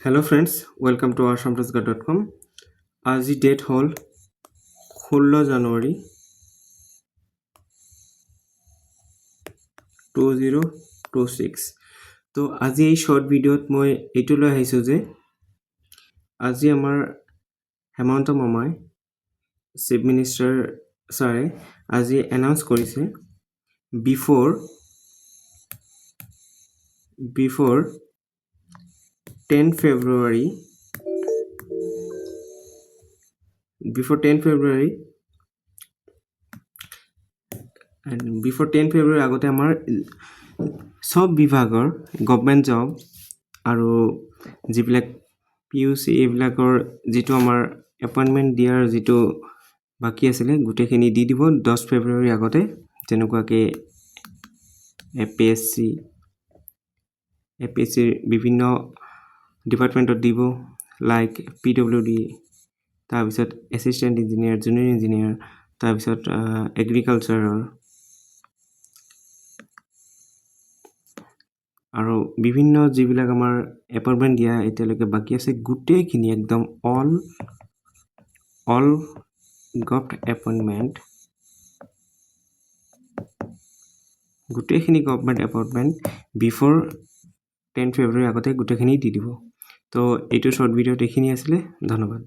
Hello friends, welcome to asamrozgar.com. আজি date হ'ল 16 জানুৱাৰী 2026। তো আজি এই শৰ্ট ভিডিঅ'ত মই এইটো লৈ আহিছোঁ যে আজি আমাৰ হেমন্ত মামাই চিফ মিনিষ্টাৰ ছাৰে আজি এনাউন্স কৰিছে বিফৰ 10 February আগতে আমাৰ সব বিভাগৰ গভৰ্ণমেণ্ট জব আৰু যিবিলাক PUC এইবিলাকৰ যিটো আমাৰ এপইণ্টমেণ্ট দিয়াৰ যিটো বাকী আছিলে গোটেইখিনি দি দিব 10 ফেব্ৰুৱাৰী আগতে, যেনেকুৱাকৈ APSCৰ বিভিন্ন ডিপাৰ্টমেণ্টত দিব, লাইক PWD, তাৰপিছত এছিষ্টেণ্ট ইঞ্জিনিয়াৰ, জুনিয়ৰ ইঞ্জিনিয়াৰ, তাৰপিছত এগ্ৰিকালচাৰৰ আৰু বিভিন্ন যিবিলাক আমাৰ এপইণ্টমেণ্ট দিয়া এতিয়ালৈকে বাকী আছে গোটেইখিনি একদম অল গভৰ্ণমেণ্ট এপইণ্টমেণ্ট বিফৰ 10 ফেব্ৰুৱাৰী আগতে গোটেইখিনি দি দিব। তো এইটো শ্বৰ্ট ভিডিঅ'ত এইখিনি আছিলে। ধন্যবাদ।